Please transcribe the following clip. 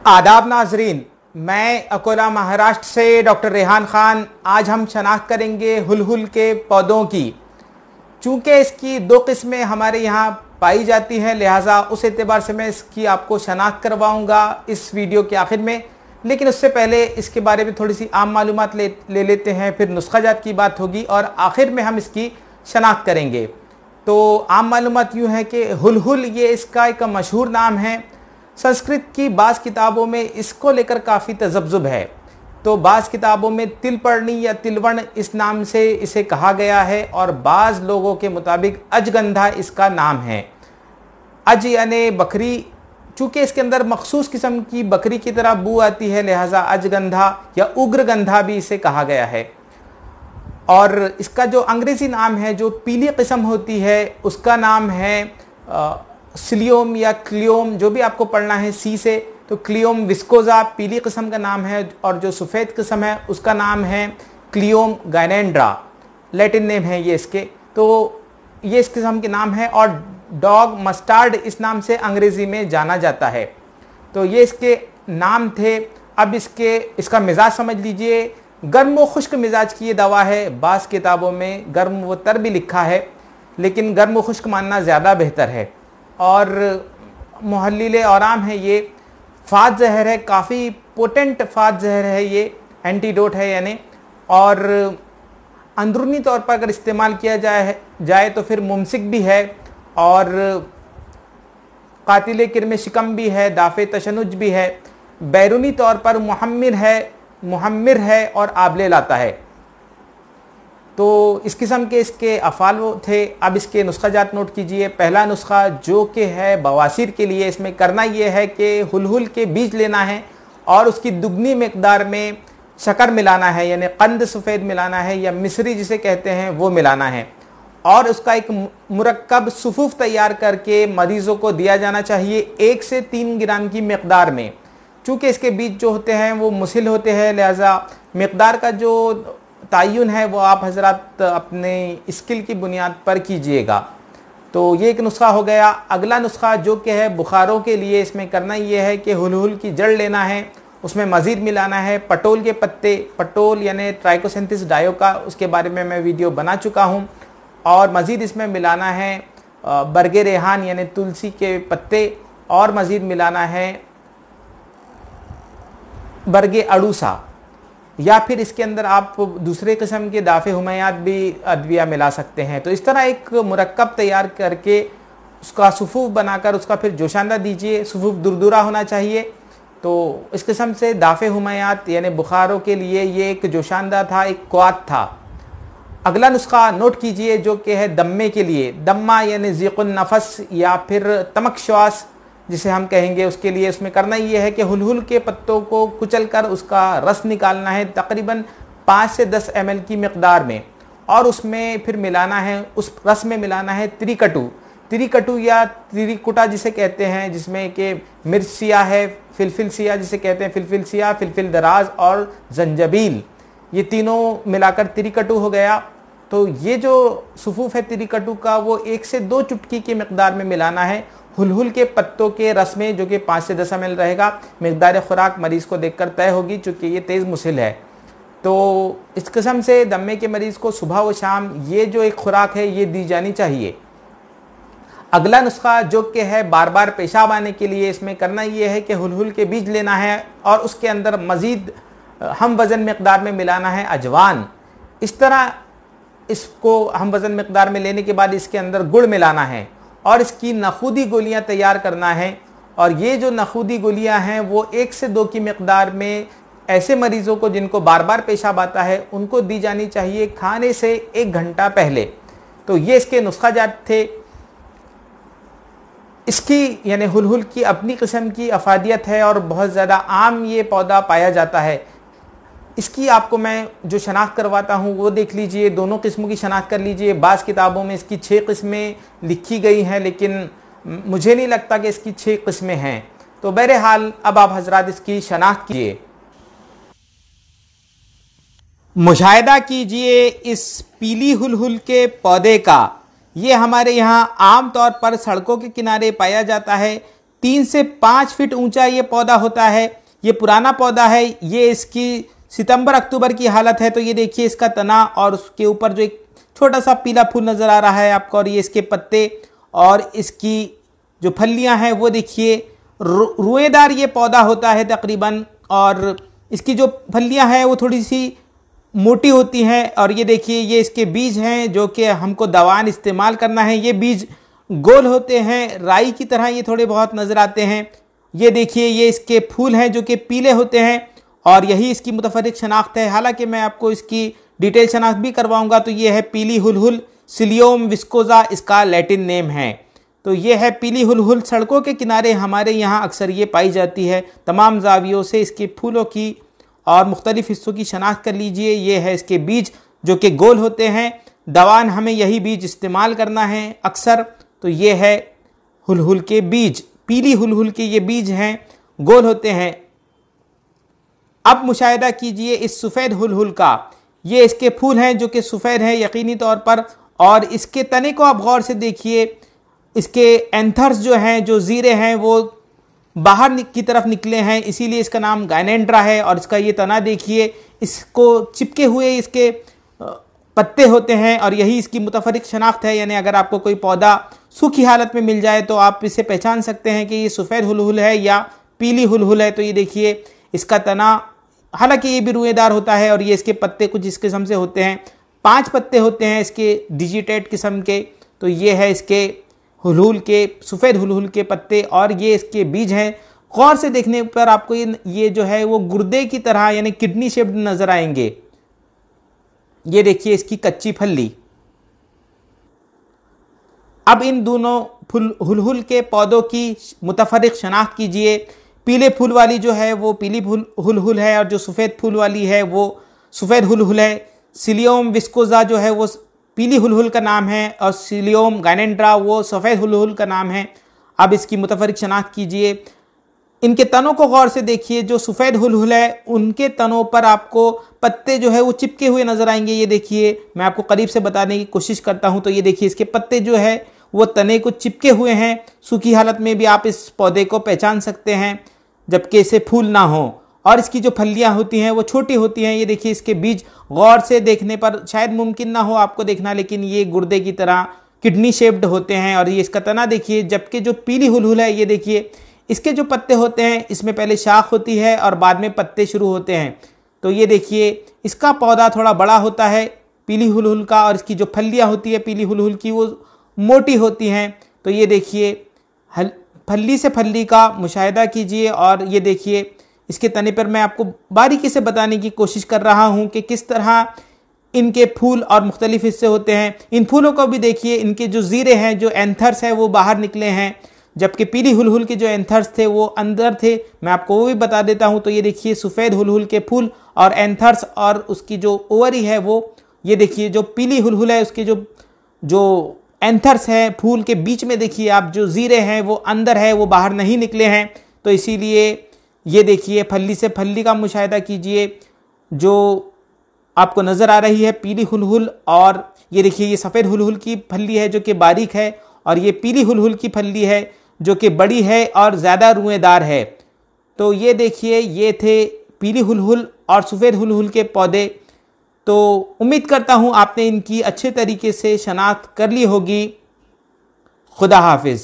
आदाब नाजरीन, मैं अकोला महाराष्ट्र से डॉक्टर रेहान खान। आज हम शनाख्त करेंगे हुलहुल के पौधों की। चूँकि इसकी दो किस्में हमारे यहाँ पाई जाती हैं, लिहाजा उस एतबार से मैं इसकी आपको शनाख्त करवाऊँगा इस वीडियो के आखिर में। लेकिन उससे पहले इसके बारे में थोड़ी सी आम मालूमात ले लेते हैं, फिर नुस्खाजात की बात होगी और आखिर में हम इसकी शनाख्त करेंगे। तो आम मालूमात यूँ है कि हुलहुल ये इसका एक मशहूर नाम है। संस्कृत की बाज़ किताबों में इसको लेकर काफ़ी तजब्जुब है। तो बाज़ किताबों में तिलपर्णी या तिलवण इस नाम से इसे कहा गया है और बाज़ लोगों के मुताबिक अजगंधा इसका नाम है। अज यानी बकरी, चूँकि इसके अंदर मखसूस किस्म की बकरी की तरह बू आती है, लिहाजा अजगंधा या उग्रगंधा भी इसे कहा गया है। और इसका जो अंग्रेज़ी नाम है, जो पीली किस्म होती है, उसका नाम है सिलियोम या क्लियोम, जो भी आपको पढ़ना है सी से। तो क्लियोम विस्कोजा पीली किस्म का नाम है और जो सफ़ेद किस्म है उसका नाम है क्लियोम गायनेंड्रा, लैटिन नेम है ये इसके। तो ये इस किस्म के नाम है और डॉग मस्टार्ड इस नाम से अंग्रेज़ी में जाना जाता है। तो ये इसके नाम थे। अब इसका मिजाज समझ लीजिए, गर्म व खुश्क मिजाज की ये दवा है। बाज़ किताबों में गर्म व तर भी लिखा है, लेकिन गर्म व खुश्क मानना ज़्यादा बेहतर है। और मुहल्लिल आराम है, ये फात जहर है, काफ़ी पोटेंट फात जहर है, ये एंटीडोट है यानी। और अंदरूनी तौर पर अगर इस्तेमाल किया जाए तो फिर मुमसिक भी है और कातिल किरम शिकम भी है, दाफ़े तशनुज भी है। बैरूनी तौर पर मुहम्मिर है और आबले लाता है। तो इस किस्म के इसके अफ़ाल थे। अब इसके नुस्खाजात नोट कीजिए। पहला नुस्खा जो कि है बवासीर के लिए, इसमें करना ये है कि हुलहुल के बीज लेना है और उसकी दुगनी मिकदार में शक्कर मिलाना है, यानी कंद सफ़ेद मिलाना है या मिस्री जिसे कहते हैं वो मिलाना है। और उसका एक मुरक्कब सुफूफ तैयार करके मरीज़ों को दिया जाना चाहिए 1 से 3 ग्राम की मिकदार में। चूँकि इसके बीज जो होते हैं वो मुसिल होते हैं, लिहाजा मिकदार का जो तयन है वो आप हजरात अपने स्किल की बुनियाद पर कीजिएगा। तो ये एक नुस्खा हो गया। अगला नुस्खा जो कि है बुखारों के लिए, इसमें करना ये है कि हुलहुल की जड़ लेना है, उसमें मज़ीद मिलाना है पटोल के पत्ते, पटोल यानी ट्राइकोसिंथिस डायोका, उसके बारे में मैं वीडियो बना चुका हूँ। और मज़ीद इसमें मिलाना है बरगे रेहान यानी तुलसी के पत्ते, और मज़ीद मिलाना है बरगे अड़ूसा, या फिर इसके अंदर आप दूसरे किस्म के दाफ़े हुमायात भी अद्विया मिला सकते हैं। तो इस तरह एक मुरक्कब तैयार करके उसका सुफूफ बनाकर उसका फिर जोशांदा दीजिए। सुफूफ दुरदुरा होना चाहिए। तो इस किस्म से दाफ़े हुमायात यानी बुखारों के लिए ये एक जोशांदा था, एक क्वात था। अगला नुस्खा नोट कीजिए जो कि है दम्मे के लिए। दम्मा यानी ज़ीक़ुन नफ़स या फिर तमक श्वास जिसे हम कहेंगे, उसके लिए इसमें करना ये है कि हुलहुल के पत्तों को कुचलकर उसका रस निकालना है तकरीबन 5 से 10 ml की मिकदार में। और उसमें फिर मिलाना है, उस रस में मिलाना है त्रिकटु या त्रिकुटा जिसे कहते हैं, जिसमें कि मिर्च सिया है, फिलफिल सिया जिसे कहते हैं, फिलफिल सिया, फिलफिल दराज और जंजबील, ये तीनों मिलाकर त्रिकटु हो गया। तो ये जो सुफूफ है त्रिकटु का वो 1 से 2 चुटकी की मिकदार में मिलाना है हुलहुल के पत्तों के रस में, जो कि 5 से 10 ml रहेगा। मिकदार खुराक मरीज़ को देखकर तय होगी, चूँकि ये तेज़ मुसिल है। तो इस किस्म से दम्मे के मरीज़ को सुबह व शाम ये जो एक खुराक है ये दी जानी चाहिए। अगला नुस्खा जो कि है बार बार पेशाब आने के लिए, इसमें करना ये है कि हुलहुल के बीज लेना है और उसके अंदर मज़ीद हम वज़न मिकदार में मिलाना है अजवान। इस तरह इसको हम वज़न मिकदार में लेने के बाद इसके अंदर गुड़ मिलाना है और इसकी नखूदी गोलियां तैयार करना है। और ये जो नखूदी गोलियां हैं वो 1 से 2 की मिकदार में ऐसे मरीज़ों को जिनको बार बार पेशाब आता है उनको दी जानी चाहिए खाने से 1 घंटा पहले। तो ये इसके नुस्खाजात थे। इसकी यानी हुलहुल की अपनी किस्म की अफादियत है और बहुत ज़्यादा आम ये पौधा पाया जाता है। इसकी आपको मैं जो शनाख्त करवाता हूँ वो देख लीजिए, दोनों किस्मों की शनाख्त कर लीजिए। बाज़ किताबों में इसकी 6 किस्में लिखी गई हैं, लेकिन मुझे नहीं लगता कि इसकी 6 किस्में हैं। तो बहरहाल अब आप हजरात इसकी शनाख्त कीजिए। मुशाहिदा कीजिए इस पीली हुलहुल के पौधे का। ये हमारे यहाँ आम तौर पर सड़कों के किनारे पाया जाता है। 3 से 5 फीट ऊंचा ये पौधा होता है। ये पुराना पौधा है, ये इसकी सितंबर अक्टूबर की हालत है। तो ये देखिए इसका तना और उसके ऊपर जो एक छोटा सा पीला फूल नज़र आ रहा है आपको, और ये इसके पत्ते और इसकी जो फलियां हैं वो देखिए रुएदार ये पौधा होता है तकरीबन, और इसकी जो फलियां हैं वो थोड़ी सी मोटी होती हैं। और ये देखिए ये इसके बीज हैं जो कि हमको दवान इस्तेमाल करना है। ये बीज गोल होते हैं, राई की तरह ये थोड़े बहुत नज़र आते हैं। ये देखिए ये इसके फूल हैं जो कि पीले होते हैं, और यही इसकी मुतफर्रिक शनाख्त है। हालांकि मैं आपको इसकी डिटेल शनाख्त भी करवाऊंगा। तो ये है पीली हुलहुल, सिलियोम विस्कोजा इसका लैटिन नेम है। तो ये है पीली हुलहुल, सड़कों के किनारे हमारे यहाँ अक्सर ये पाई जाती है। तमाम जावियों से इसके फूलों की और मुख्तलिफ हिस्सों की शनाख्त कर लीजिए। ये है इसके बीज जो कि गोल होते हैं। दवान हमें यही बीज इस्तेमाल करना है अक्सर। तो ये है हुलहुल के बीज, पीली हुलहुल के ये बीज हैं, गोल होते हैं। अब मुशाहिदा कीजिए इस सफ़ेद हुलहुल का। ये इसके फूल हैं जो कि सफ़ेद हैं यकीनी तौर पर, और इसके तने को आप गौर से देखिए। इसके एंथर्स जो हैं, जो ज़ीरे हैं, वो बाहर की तरफ निकले हैं, इसीलिए इसका नाम गायनेंड्रा है। और इसका ये तना देखिए, इसको चिपके हुए इसके पत्ते होते हैं, और यही इसकी मुतफर्रिक शनाख्त है। यानी अगर आपको कोई पौधा सूखी हालत में मिल जाए तो आप इसे पहचान सकते हैं कि ये सफ़ेद हुलहुल है या पीली हुलहुल है। तो ये देखिए इसका तना, हालांकि ये भी रुएदार होता है, और ये इसके पत्ते कुछ इस किस्म से होते हैं। 5 पत्ते होते हैं इसके डिजिटेट किस्म के। तो ये है इसके हुलहुल के, सफ़ेद हुलहुल के पत्ते, और ये इसके बीज हैं। गौर से देखने पर आपको ये जो है वो गुर्दे की तरह यानी किडनी शेप्ड नज़र आएंगे। ये देखिए इसकी कच्ची फली। अब इन दोनों हुलहुल के पौधों की मुतफर्रिक शनाख्त कीजिए। पीले फूल वाली जो है वो पीली हुलहुल है, और जो सफ़ेद फूल वाली है वो सफ़ेद हुलहुल है। सिलियोम विस्कोजा जो है वो पीली हुलहुल का नाम है, और सिलियोम गायनेंड्रा वो सफ़ेद हुलहुल का नाम है। अब इसकी मुतफर्रिक शनाख्त कीजिए। इनके तनों को गौर से देखिए। जो सफ़ेद हुलहुल है उनके तनों पर आपको पत्ते जो है वो चिपके हुए नज़र आएंगे। ये देखिए, मैं आपको करीब से बताने की कोशिश करता हूँ। तो ये देखिए इसके पत्ते जो है वो तने को चिपके हुए हैं। सूखी हालत में भी आप इस पौधे को पहचान सकते हैं जबकि इसे फूल ना हो। और इसकी जो फलियां होती हैं वो छोटी होती हैं। ये देखिए इसके बीज गौर से देखने पर शायद मुमकिन ना हो आपको देखना, लेकिन ये गुर्दे की तरह किडनी शेप्ड होते हैं। और ये इसका तना देखिए। जबकि जो पीली हुलहुल है, ये देखिए इसके जो पत्ते होते हैं इसमें पहले शाख होती है और बाद में पत्ते शुरू होते हैं। तो ये देखिए इसका पौधा थोड़ा बड़ा होता है पीली हुलहुल का, और इसकी जो फलियां होती है पीली हुलहुल की वो मोटी होती हैं। तो ये देखिए फली से फली का मुशाहिदा कीजिए। और ये देखिए इसके तने पर मैं आपको बारीकी से बताने की कोशिश कर रहा हूँ कि किस तरह इनके फूल और मुख्तलिफ हिस्से होते हैं। इन फूलों को भी देखिए, इनके जो ज़ीरे हैं, जो एंथर्स हैं वो बाहर निकले हैं, जबकि पीली हुलहुल के जो एंथर्स थे वो अंदर थे। मैं आपको वो भी बता देता हूँ। तो ये देखिए सफ़ेद हुलहुल के फूल और एंथर्स, और उसकी जो ओवरी है वो, ये देखिए जो पीली हुलहुल है उसके जो एंथर्स हैं फूल के बीच में देखिए आप, जो ज़ीरे हैं वो अंदर है, वो बाहर नहीं निकले हैं। तो इसीलिए ये देखिए फली से फली का मुशाहिदा कीजिए। जो आपको नज़र आ रही है पीली हुलहुल, और ये देखिए ये सफ़ेद हुलहुल की फली है जो कि बारीक है, और ये पीली हुलहुल की फली है जो कि बड़ी है और ज़्यादा रुएदार है। तो ये देखिए ये थे पीली हुलहुल और सफ़ेद हुलहुल के पौधे। तो उम्मीद करता हूँ आपने इनकी अच्छे तरीके से शनाख्त कर ली होगी। खुदा हाफिज़।